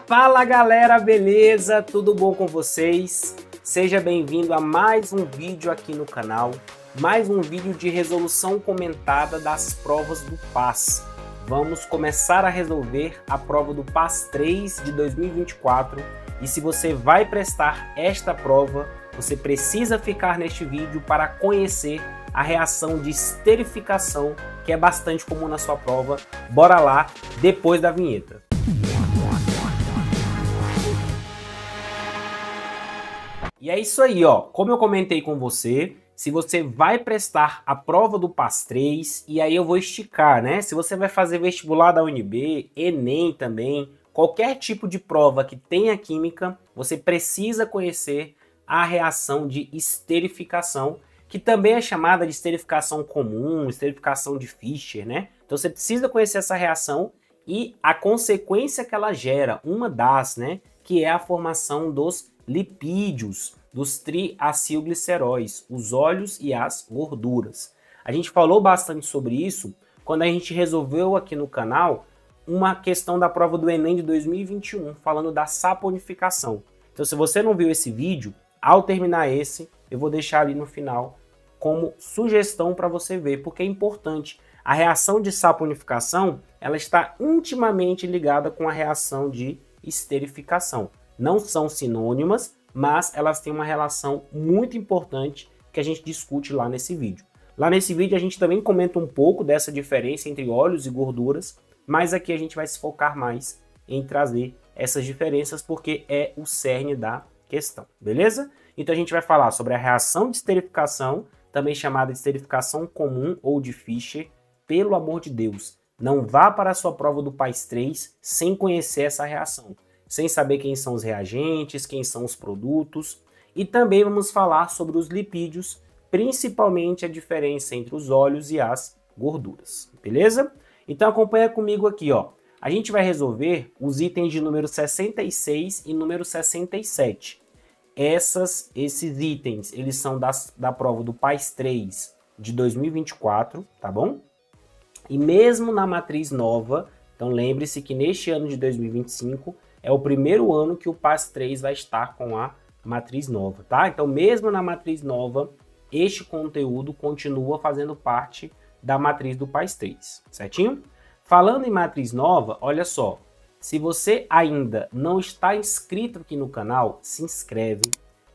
Fala galera, beleza? Tudo bom com vocês? Seja bem-vindo a mais um vídeo aqui no canal, mais um vídeo de resolução comentada das provas do PAS. Vamos começar a resolver a prova do PAS 3 de 2024 e se você vai prestar esta prova, você precisa ficar neste vídeo para conhecer a reação de esterificação, que é bastante comum na sua prova. Bora lá, depois da vinheta. E é isso aí, ó. Como eu comentei com você, se você vai prestar a prova do PAS 3, e aí eu vou esticar, né? Se você vai fazer vestibular da UNB, Enem também, qualquer tipo de prova que tenha química, você precisa conhecer a reação de esterificação, que também é chamada de esterificação comum, esterificação de Fischer, né? Então você precisa conhecer essa reação e a consequência que ela gera, uma das, né? Que é a formação dos lipídios, dos triacilgliceróis, os óleos e as gorduras. A gente falou bastante sobre isso quando a gente resolveu aqui no canal uma questão da prova do Enem de 2021, falando da saponificação. Então se você não viu esse vídeo, ao terminar esse, eu vou deixar ali no final como sugestão para você ver, porque é importante. A reação de saponificação, ela está intimamente ligada com a reação de esterificação. Não são sinônimas, mas elas têm uma relação muito importante que a gente discute lá nesse vídeo. Lá nesse vídeo a gente também comenta um pouco dessa diferença entre óleos e gorduras, mas aqui a gente vai se focar mais em trazer essas diferenças porque é o cerne da questão, beleza? Então a gente vai falar sobre a reação de esterificação, também chamada de esterificação comum ou de Fischer. Pelo amor de Deus, não vá para a sua prova do PAS 3 sem conhecer essa reação, sem saber quem são os reagentes, quem são os produtos. E também vamos falar sobre os lipídios, principalmente a diferença entre os óleos e as gorduras, beleza? Então acompanha comigo aqui, ó. A gente vai resolver os itens de número 66 e número 67. Esses itens, eles são da prova do PAS 3 de 2024, tá bom? E mesmo na matriz nova, então lembre-se que neste ano de 2025 é o primeiro ano que o PAS 3 vai estar com a matriz nova, tá? Então mesmo na matriz nova, este conteúdo continua fazendo parte da matriz do PAS 3, certinho? Falando em matriz nova, olha só. Se você ainda não está inscrito aqui no canal, se inscreve,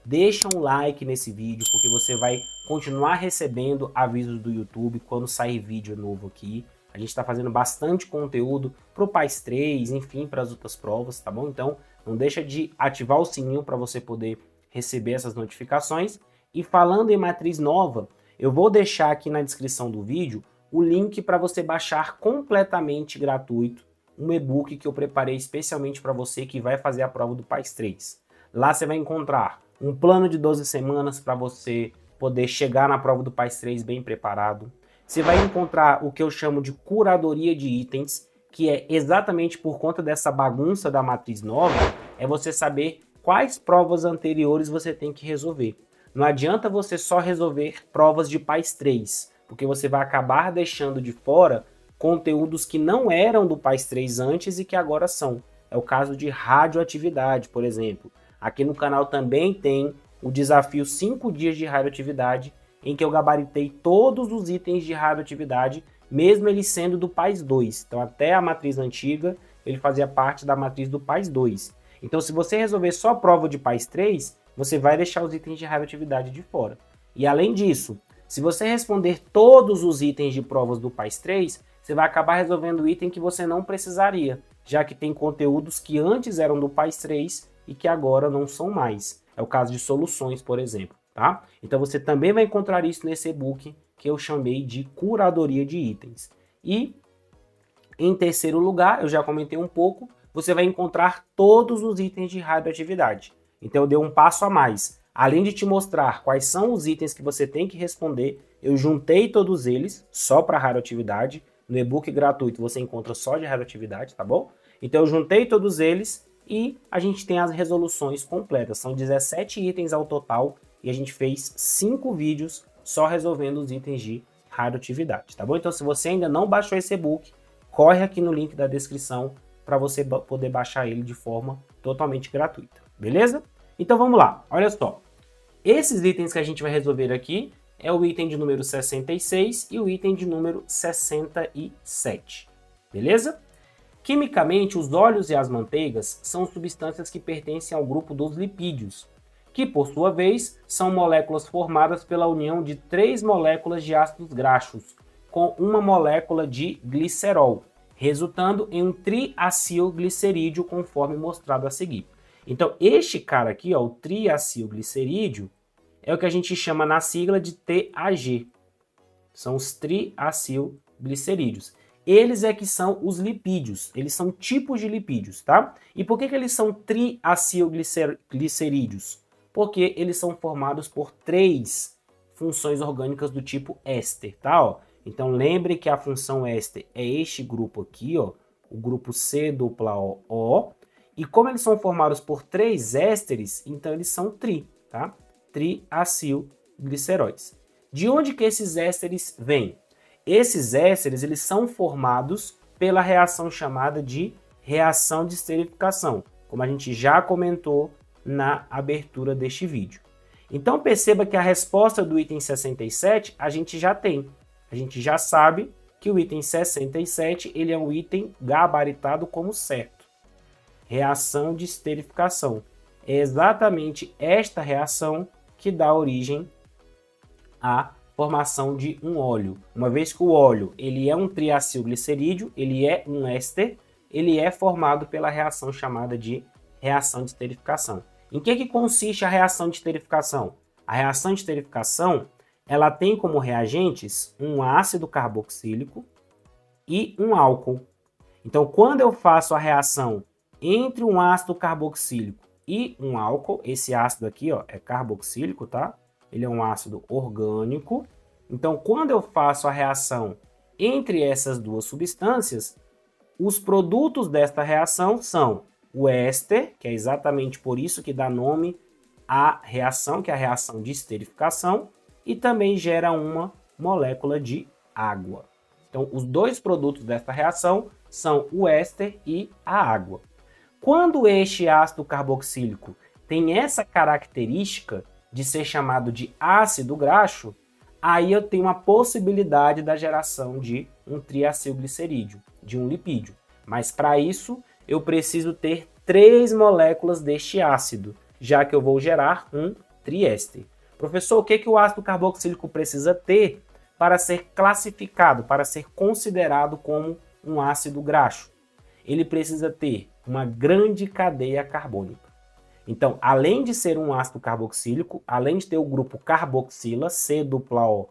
deixa um like nesse vídeo, porque você vai continuar recebendo avisos do YouTube quando sair vídeo novo aqui. A gente está fazendo bastante conteúdo para o PAS 3, enfim, para as outras provas, tá bom? Então, não deixa de ativar o sininho para você poder receber essas notificações. E falando em matriz nova, eu vou deixar aqui na descrição do vídeo o link para você baixar completamente gratuito um e-book que eu preparei especialmente para você que vai fazer a prova do PAS 3. Lá você vai encontrar um plano de 12 semanas para você poder chegar na prova do PAS 3 bem preparado. Você vai encontrar o que eu chamo de curadoria de itens, que é exatamente por conta dessa bagunça da matriz nova, é você saber quais provas anteriores você tem que resolver. Não adianta você só resolver provas de PAS 3, porque você vai acabar deixando de fora conteúdos que não eram do PAS 3 antes e que agora são. É o caso de radioatividade, por exemplo. Aqui no canal também tem o desafio 5 dias de radioatividade, em que eu gabaritei todos os itens de radioatividade, mesmo ele sendo do PAS 2. Então até a matriz antiga, ele fazia parte da matriz do PAS 2. Então se você resolver só a prova de PAS 3, você vai deixar os itens de radioatividade de fora. E além disso, se você responder todos os itens de provas do PAS 3, você vai acabar resolvendo o item que você não precisaria, já que tem conteúdos que antes eram do PAS 3 e que agora não são mais. É o caso de soluções, por exemplo, tá? Então você também vai encontrar isso nesse e-book que eu chamei de curadoria de itens. E em terceiro lugar, eu já comentei um pouco, você vai encontrar todos os itens de radioatividade. Então eu dei um passo a mais. Além de te mostrar quais são os itens que você tem que responder, eu juntei todos eles só para radioatividade. No e-book gratuito você encontra só de radioatividade, tá bom? Então eu juntei todos eles e a gente tem as resoluções completas. São 17 itens ao total e a gente fez 5 vídeos só resolvendo os itens de radioatividade, tá bom? Então se você ainda não baixou esse e-book, corre aqui no link da descrição, para você poder baixar ele de forma totalmente gratuita, beleza? Então vamos lá, olha só. Esses itens que a gente vai resolver aqui é o item de número 66 e o item de número 67, beleza? Quimicamente, os óleos e as manteigas são substâncias que pertencem ao grupo dos lipídios, que, por sua vez, são moléculas formadas pela união de 3 moléculas de ácidos graxos com uma molécula de glicerol, resultando em um triacilglicerídeo, conforme mostrado a seguir. Então, este cara aqui, ó, o triacilglicerídeo, é o que a gente chama na sigla de TAG. São os triacilglicerídeos. Eles é que são os lipídios, eles são tipos de lipídios, tá? E por que eles são triacilglicerídeos? Porque eles são formados por 3 funções orgânicas do tipo éster, tá? Ó, então lembre que a função éster é este grupo aqui, ó, o grupo C-O-O, e como eles são formados por 3 ésteres, então eles são tá? Triacilgliceróis. De onde que esses ésteres vêm? Esses ésteres eles são formados pela reação chamada de reação de esterificação, como a gente já comentou na abertura deste vídeo. Então perceba que a resposta do item 67 a gente já tem. A gente já sabe que o item 67 ele é um item gabaritado como certo. Reação de esterificação. É exatamente esta reação que dá origem à formação de um óleo. Uma vez que o óleo ele é um triacilglicerídeo, ele é um éster, ele é formado pela reação chamada de reação de esterificação. Em que consiste a reação de esterificação? A reação de esterificação ela tem como reagentes um ácido carboxílico e um álcool. Então, quando eu faço a reação entre um ácido carboxílico e um álcool, esse ácido aqui ó, é carboxílico, tá? Ele é um ácido orgânico. Então, quando eu faço a reação entre essas duas substâncias, os produtos desta reação são o éster, que é exatamente por isso que dá nome à reação, que é a reação de esterificação, e também gera uma molécula de água. Então, os dois produtos desta reação são o éster e a água. Quando este ácido carboxílico tem essa característica de ser chamado de ácido graxo, aí eu tenho uma possibilidade da geração de um triacilglicerídeo, de um lipídio. Mas para isso, eu preciso ter 3 moléculas deste ácido, já que eu vou gerar um triéster. Professor, o que o ácido carboxílico precisa ter para ser classificado, para ser considerado como um ácido graxo? Ele precisa ter uma grande cadeia carbônica. Então, além de ser um ácido carboxílico, além de ter o grupo carboxila, C-OOH,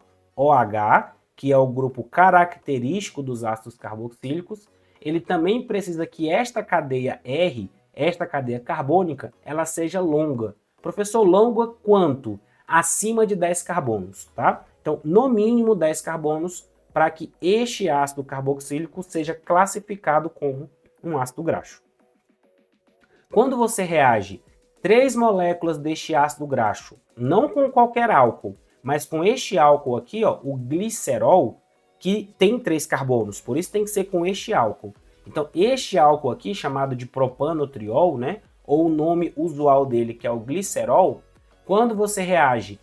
que é o grupo característico dos ácidos carboxílicos, ele também precisa que esta cadeia R, esta cadeia carbônica, ela seja longa. Professor, longa quanto? Acima de 10 carbonos, tá? Então, no mínimo 10 carbonos para que este ácido carboxílico seja classificado como um ácido graxo. Quando você reage 3 moléculas deste ácido graxo, não com qualquer álcool, mas com este álcool aqui, ó, o glicerol, que tem 3 carbonos, por isso tem que ser com este álcool. Então, este álcool aqui, chamado de propanotriol, né, ou o nome usual dele, que é o glicerol, quando você reage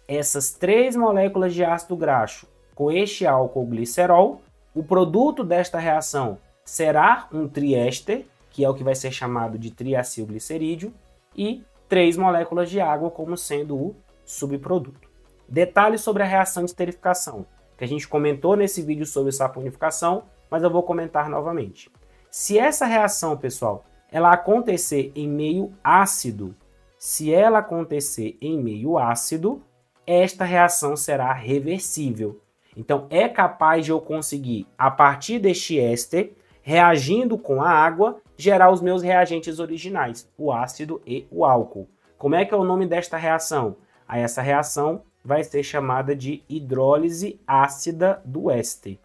essas 3 moléculas de ácido graxo com este álcool glicerol, o produto desta reação será um triéster, que é o que vai ser chamado de triacilglicerídeo, e 3 moléculas de água como sendo o subproduto. Detalhes sobre a reação de esterificação, que a gente comentou nesse vídeo sobre saponificação, mas eu vou comentar novamente. Se essa reação, pessoal, ela acontecer em meio ácido, esta reação será reversível. Então, é capaz de eu conseguir, a partir deste éster, reagindo com a água, gerar os meus reagentes originais, o ácido e o álcool. Como é que é o nome desta reação? Essa reação vai ser chamada de hidrólise ácida do éster.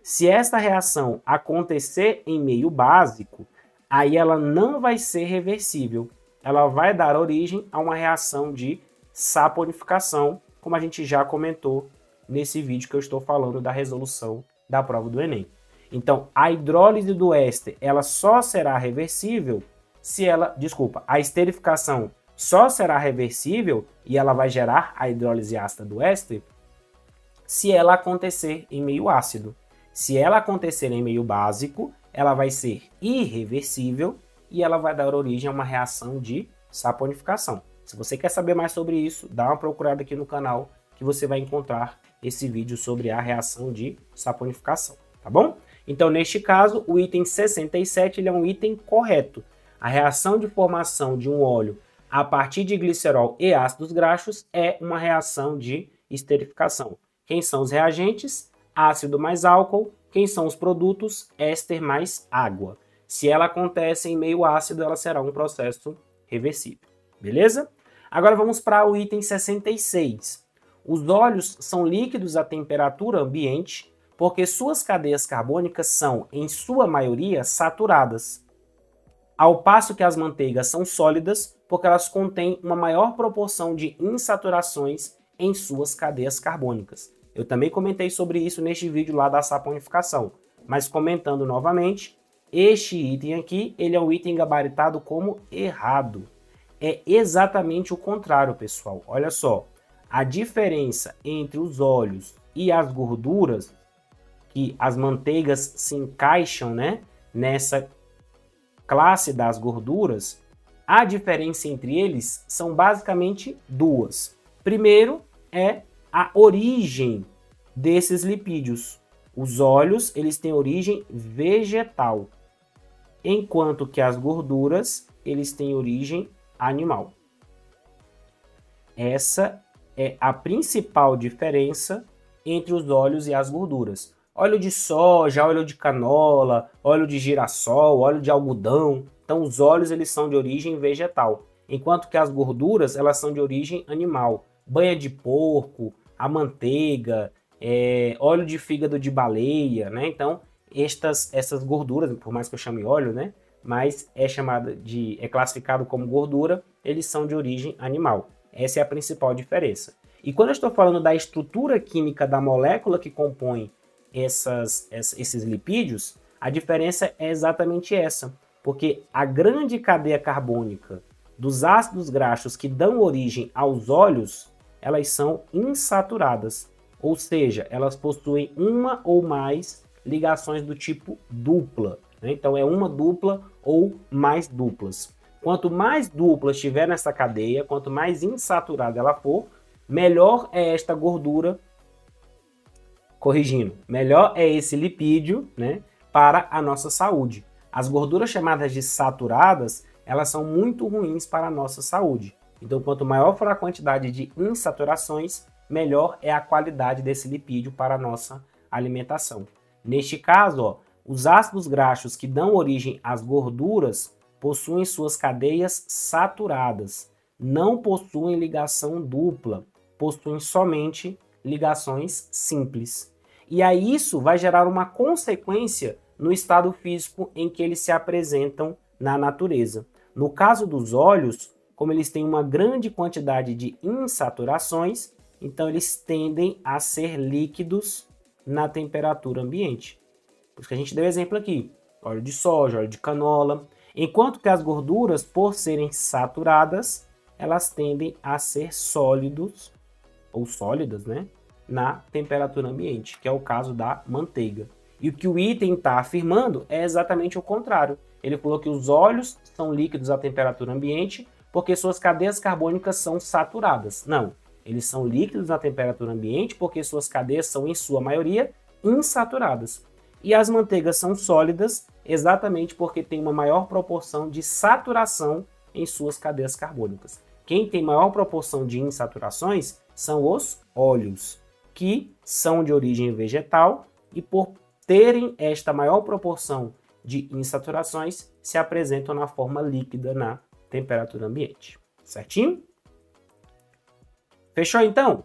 Se essa reação acontecer em meio básico, aí ela não vai ser reversível. Ela vai dar origem a uma reação de saponificação, como a gente já comentou nesse vídeo que eu estou falando da resolução da prova do Enem. Então, a hidrólise do éster, ela só será reversível se ela, a esterificação só será reversível e ela vai gerar a hidrólise ácida do éster se ela acontecer em meio ácido. Se ela acontecer em meio básico, ela vai ser irreversível e ela vai dar origem a uma reação de saponificação. Se você quer saber mais sobre isso, dá uma procurada aqui no canal que você vai encontrar esse vídeo sobre a reação de saponificação, tá bom? Então, neste caso, o item 67 ele é um item correto. A reação de formação de um óleo a partir de glicerol e ácidos graxos é uma reação de esterificação. Quem são os reagentes? Ácido mais álcool. Quem são os produtos? Éster mais água. Se ela acontece em meio ácido, ela será um processo reversível. Beleza? Agora vamos para o item 66. Os óleos são líquidos a temperatura ambiente porque suas cadeias carbônicas são, em sua maioria, saturadas, ao passo que as manteigas são sólidas porque elas contêm uma maior proporção de insaturações em suas cadeias carbônicas. Eu também comentei sobre isso neste vídeo lá da saponificação, mas comentando novamente, este item aqui, ele é um item gabaritado como errado. É exatamente o contrário, pessoal. Olha só, a diferença entre os óleos e as gorduras, que as manteigas se encaixam, né, nessa classe das gorduras, a diferença entre eles são basicamente duas. Primeiro é a origem desses lipídios. Os óleos, eles têm origem vegetal, enquanto que as gorduras, eles têm origem animal. Essa é a principal diferença entre os óleos e as gorduras. Óleo de soja, óleo de canola, óleo de girassol, óleo de algodão. Então, os óleos eles são de origem vegetal, enquanto que as gorduras elas são de origem animal. Banha de porco, a manteiga, óleo de fígado de baleia, né? Então, essas gorduras, por mais que eu chame óleo, né? Mas é classificado como gordura, eles são de origem animal. Essa é a principal diferença. E quando eu estou falando da estrutura química da molécula que compõe esses lipídios, a diferença é exatamente essa, porque a grande cadeia carbônica dos ácidos graxos que dão origem aos óleos, elas são insaturadas, ou seja, elas possuem uma ou mais ligações do tipo dupla, né? Então é uma dupla ou mais duplas. Quanto mais duplas tiver nessa cadeia, quanto mais insaturada ela for, melhor é esta gordura, melhor é esse lipídio, né, para a nossa saúde. As gorduras chamadas de saturadas, elas são muito ruins para a nossa saúde. Então, quanto maior for a quantidade de insaturações, melhor é a qualidade desse lipídio para a nossa alimentação. Neste caso, ó, os ácidos graxos que dão origem às gorduras possuem suas cadeias saturadas, não possuem ligação dupla, possuem somente ligações simples. E aí isso vai gerar uma consequência no estado físico em que eles se apresentam na natureza. No caso dos óleos, como eles têm uma grande quantidade de insaturações, então eles tendem a ser líquidos na temperatura ambiente. Por isso que a gente deu exemplo aqui, óleo de soja, óleo de canola. Enquanto que as gorduras, por serem saturadas, elas tendem a ser sólidos ou sólidas, né, na temperatura ambiente, que é o caso da manteiga. E o que o item está afirmando é exatamente o contrário. Ele falou que os óleos são líquidos à temperatura ambiente porque suas cadeias carbônicas são saturadas. Não, eles são líquidos à temperatura ambiente porque suas cadeias são, em sua maioria, insaturadas. E as manteigas são sólidas exatamente porque tem uma maior proporção de saturação em suas cadeias carbônicas. Quem tem maior proporção de insaturações são os óleos, que são de origem vegetal e por terem esta maior proporção de insaturações, se apresentam na forma líquida na temperatura ambiente. Certinho? Fechou então?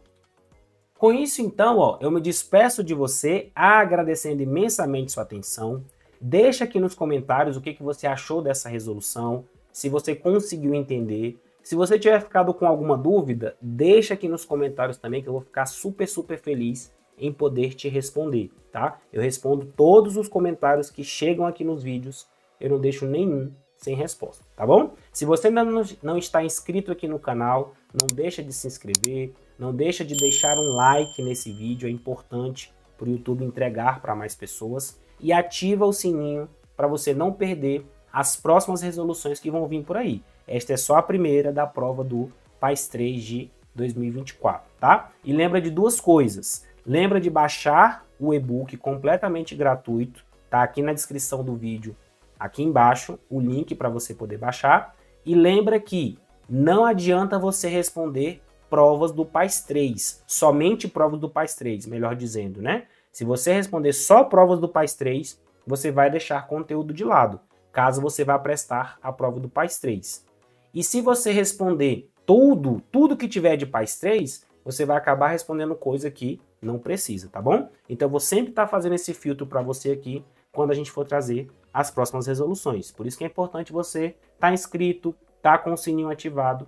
Com isso então, ó, eu me despeço de você, agradecendo imensamente sua atenção. Deixa aqui nos comentários o que você achou dessa resolução, se você conseguiu entender. Se você tiver ficado com alguma dúvida, deixa aqui nos comentários também, que eu vou ficar super feliz em poder te responder, tá? Eu respondo todos os comentários que chegam aqui nos vídeos, eu não deixo nenhum sem resposta, tá bom? Se você ainda não está inscrito aqui no canal, não deixa de se inscrever, não deixa de deixar um like nesse vídeo, é importante para o YouTube entregar para mais pessoas, e ativa o sininho para você não perder as próximas resoluções que vão vir por aí. Esta é só a primeira da prova do PAS 3 de 2024, tá? E lembra de duas coisas. Lembra de baixar o e-book completamente gratuito, tá aqui na descrição do vídeo, aqui embaixo, o link para você poder baixar. E lembra que não adianta você responder provas do PAS 3, somente provas do PAS 3, melhor dizendo, né? Se você responder só provas do PAS 3, você vai deixar conteúdo de lado, caso você vá prestar a prova do PAS 3. E se você responder tudo que tiver de PAS 3, você vai acabar respondendo coisa que não precisa, tá bom? Então eu vou sempre estar fazendo esse filtro para você aqui quando a gente for trazer as próximas resoluções. Por isso que é importante você estar inscrito, estar com o sininho ativado.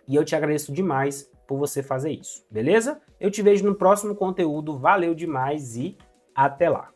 E eu te agradeço demais por você fazer isso, beleza? Eu te vejo no próximo conteúdo, valeu demais e até lá!